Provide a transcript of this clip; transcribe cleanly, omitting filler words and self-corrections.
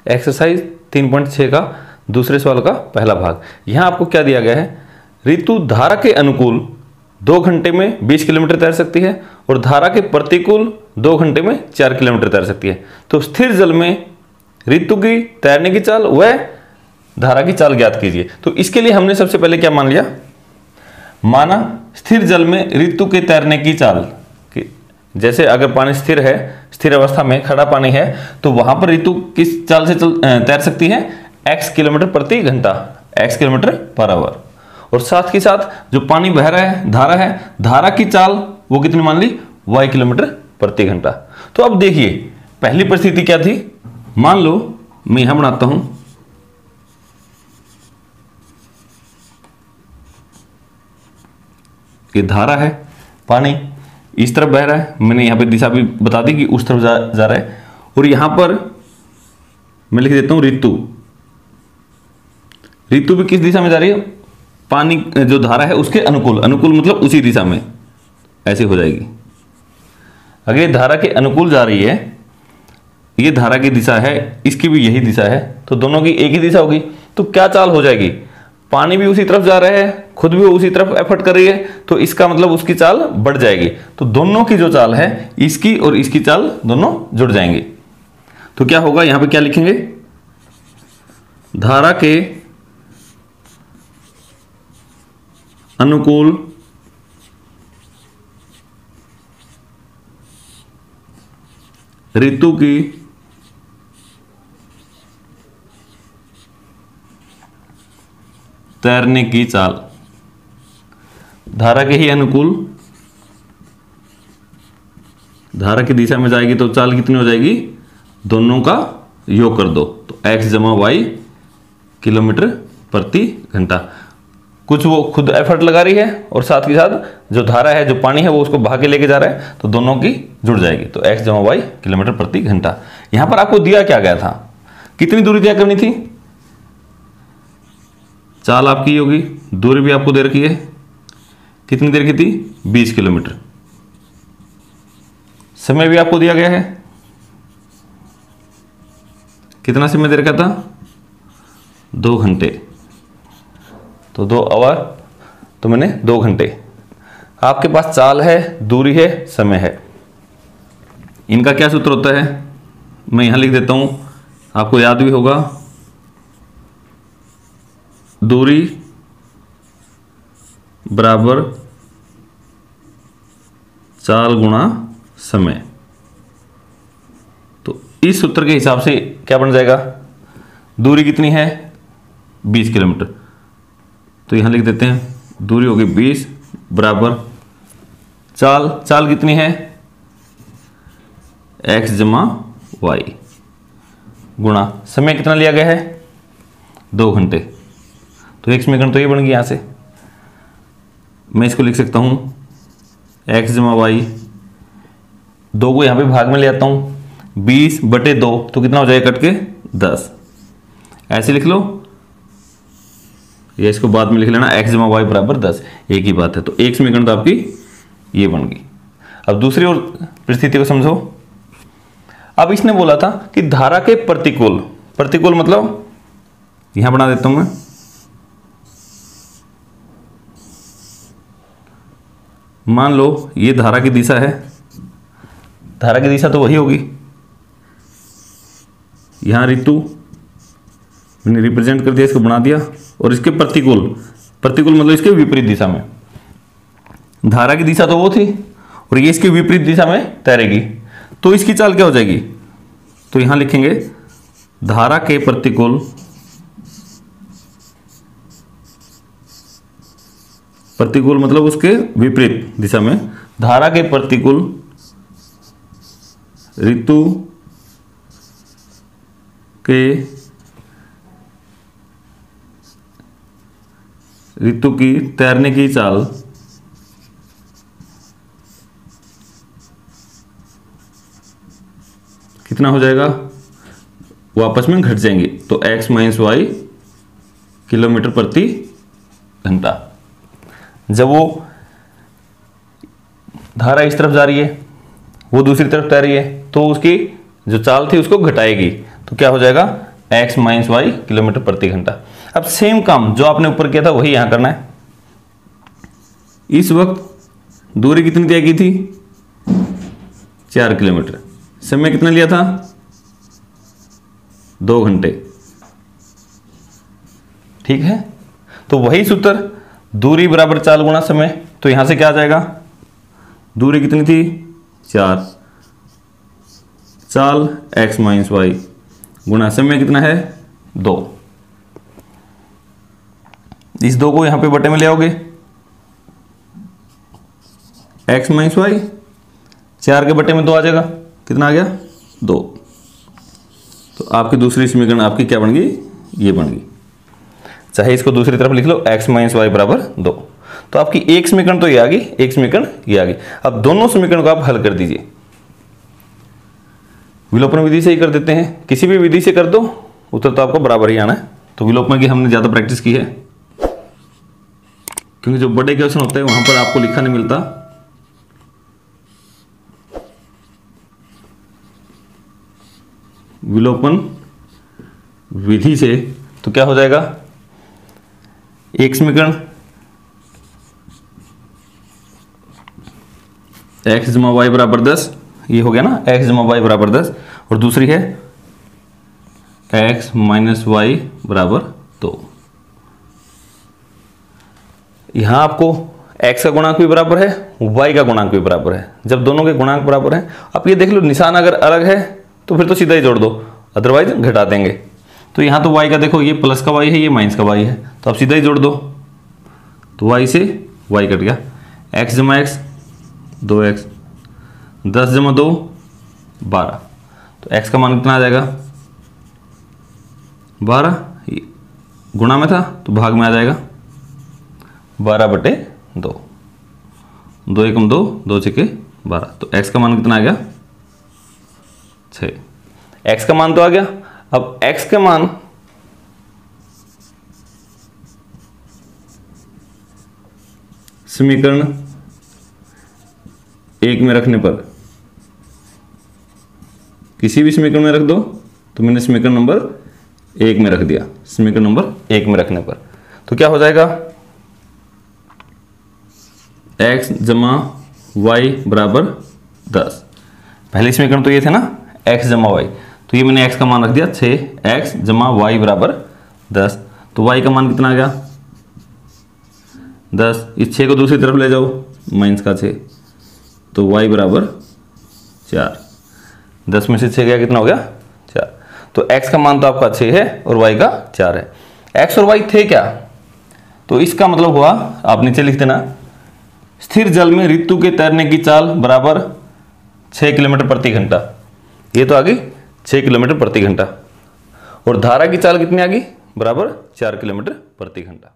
Exercise 3.6 का दूसरे सवाल का पहला भाग। यहाँ आपको क्या दिया गया है, ऋतु धारा के अनुकूल 2 घंटे में 20 किलोमीटर तैर सकती है और धारा के प्रतिकूल 2 घंटे में 4 किलोमीटर तैर सकती है। तो स्थिर जल में ऋतु की तैरने की चाल व धारा की चाल ज्ञात कीजिए। तो इसके लिए हमने सबसे पहले क्या मान लिया, माना स्थिर जल में ऋतु के तैरने की चाल, जैसे अगर पानी स्थिर है, स्थिर अवस्था में खड़ा पानी है, तो वहां पर ऋतु किस चाल से तैर सकती है, x किलोमीटर प्रति घंटा, x किलोमीटर पर आवर। और साथ ही साथ जो पानी बह रहा है, धारा की चाल वो कितनी मान ली, y किलोमीटर प्रति घंटा। तो अब देखिए पहली परिस्थिति क्या थी, मान लो मैं यहां बनाता हूं, ये धारा है, पानी इस तरफ बह रहा है, मैंने यहां पे दिशा भी बता दी कि उस तरफ जा रहा है, और यहां पर मैं लिख देता हूं ऋतु भी किस दिशा में जा रही है, पानी जो धारा है उसके अनुकूल, अनुकूल मतलब उसी दिशा में, ऐसे हो जाएगी। अगर ये धारा के अनुकूल जा रही है, ये धारा की दिशा है, इसकी भी यही दिशा है, तो दोनों की एक ही दिशा होगी। तो क्या चाल हो जाएगी, पानी भी उसी तरफ जा रहा है, खुद भी उसी तरफ एफर्ट कर रही है, तो इसका मतलब उसकी चाल बढ़ जाएगी। तो दोनों की जो चाल है, इसकी और इसकी चाल दोनों जुड़ जाएंगे। तो क्या होगा, यहां पे क्या लिखेंगे, धारा के अनुकूल ऋतु की तैरने की चाल, धारा के ही अनुकूल, धारा की दिशा में जाएगी तो चाल कितनी हो जाएगी, दोनों का योग कर दो, तो x जमा वाई किलोमीटर प्रति घंटा। कुछ वो खुद एफर्ट लगा रही है और साथ ही साथ जो धारा है, जो पानी है, वो उसको बहा के लेके जा रहा है, तो दोनों की जुड़ जाएगी, तो x जमा वाई किलोमीटर प्रति घंटा। यहां पर आपको दिया क्या गया था, कितनी दूरी तय करनी थी, चाल आपकी होगी, दूरी भी आपको दे रखी है, कितनी देर की थी, 20 किलोमीटर। समय भी आपको दिया गया है, कितना समय दे रखा था, 2 घंटे, तो 2 आवर, तो मैंने 2 घंटे। आपके पास चाल है, दूरी है, समय है, इनका क्या सूत्र होता है, मैं यहां लिख देता हूं, आपको याद भी होगा, दूरी बराबर चाल गुणा समय। तो इस सूत्र के हिसाब से क्या बन जाएगा, दूरी कितनी है, 20 किलोमीटर, तो यहां लिख देते हैं, दूरी होगी 20 बराबर चाल कितनी है, x जमा वाई गुणा समय कितना लिया गया है, 2 घंटे, तो एक समीकरण तो ये बन गई। यहां से मैं इसको लिख सकता हूं, x जमा वाई, 2 को यहां पे भाग में ले आता हूं, 20/2, तो कितना हो जाएगा कट के, 10, ऐसे लिख लो, या इसको बाद में लिख लेना, x जमा वाई बराबर 10, एक ही बात है। तो एक समीकरण तो आपकी ये बन गई। अब दूसरी और परिस्थिति को समझो। अब इसने बोला था कि धारा के प्रतिकूल मतलब यहां बना देता हूं मैं, मान लो ये धारा की दिशा है, धारा की दिशा तो वही होगी, यहां ऋतु मैंने रिप्रेजेंट कर दिया, इसको बना दिया, और इसके प्रतिकूल मतलब इसके विपरीत दिशा में, धारा की दिशा तो वो थी और ये इसके विपरीत दिशा में तैरेगी, तो इसकी चाल क्या हो जाएगी, तो यहां लिखेंगे धारा के प्रतिकूल मतलब उसके विपरीत दिशा में, धारा के प्रतिकूल ऋतु की तैरने की चाल कितना हो जाएगा, वो आपस में घट जाएंगे, तो x माइनस वाई किलोमीटर प्रति घंटा। जब वो धारा इस तरफ जा रही है, वो दूसरी तरफ तैर रही है, तो उसकी जो चाल थी उसको घटाएगी, तो क्या हो जाएगा, x माइनस वाई किलोमीटर प्रति घंटा। अब सेम काम जो आपने ऊपर किया था वही यहां करना है। इस वक्त दूरी कितनी तय की थी? 4 किलोमीटर। समय कितना लिया था? 2 घंटे। ठीक है, तो वही सूत्र, दूरी बराबर चाल गुणा समय। तो यहां से क्या आ जाएगा? दूरी कितनी थी? 4, चाल x माइनस वाई गुणा समय कितना है? 2। इस 2 को यहां पे बटे में ले आओगे, x माइनस वाई, 4 के बटे में 2 आ जाएगा, कितना आ गया? 2। तो आपकी दूसरी समीकरण आपकी क्या बन गई? ये बन गई। चाहे इसको दूसरी तरफ लिख लो, x माइनस वाई बराबर 2। तो आपकी एक समीकरण तो ये आ गई, एक समीकरण ये आ गई। अब दोनों समीकरण को आप हल कर दीजिए। विलोपन विधि से ही कर देते हैं, किसी भी विधि से कर दो, उत्तर तो आपको बराबर ही आना है। तो विलोपन की हमने ज्यादा प्रैक्टिस की है, क्योंकि जो बड़े क्वेश्चन होते हैं वहां पर आपको लिखा नहीं मिलता। विलोपन विधि से तो क्या हो जाएगा? एक समीकरण x जमा वाई बराबर 10, ये हो गया ना, x जमा वाई बराबर 10, और दूसरी है x माइनस वाई बराबर 2। यहां आपको x का गुणांक भी बराबर है, y का गुणांक भी बराबर है। जब दोनों के गुणांक बराबर हैं, आप ये देख लो, निशान अगर अलग है तो फिर तो सीधा ही जोड़ दो, अदरवाइज घटा देंगे। तो यहां तो y का देखो, ये प्लस का y है, ये माइनस का y है, तो आप सीधा ही जोड़ दो। तो y से y कट गया, x जमा x 2x, 10 जमा 2 12। तो x का मान कितना आ जाएगा? 12। गुणा में था तो भाग में आ जाएगा, 12/2। 2 एकम 2, 2 छके 12। तो x का मान कितना आ गया? 6। x का मान तो आ गया। अब x का मान समीकरण 1 में रखने पर, किसी भी समीकरण में रख दो, तो मैंने समीकरण नंबर 1 में रख दिया। समीकरण नंबर 1 में रखने पर तो क्या हो जाएगा? x जमा वाई बराबर 10। पहले समीकरण तो ये थे ना, x जमा वाई, तो ये मैंने x का मान रख दिया 6, x जमा वाई बराबर 10। तो y का मान कितना आ गया? 10। इस 6 को दूसरी तरफ ले जाओ, माइनस का 6, तो y बराबर 4। 10 में से 6 गया, कितना हो गया? 4। तो x का मान तो आपका 6 है और y का 4 है। x और y थे क्या? तो इसका मतलब हुआ, आप नीचे लिख देना, स्थिर जल में ऋतु के तैरने की चाल बराबर 6 किलोमीटर प्रति घंटा। ये तो आ गई 6 किलोमीटर प्रति घंटा, और धारा की चाल कितनी आ गई? बराबर 4 किलोमीटर प्रति घंटा।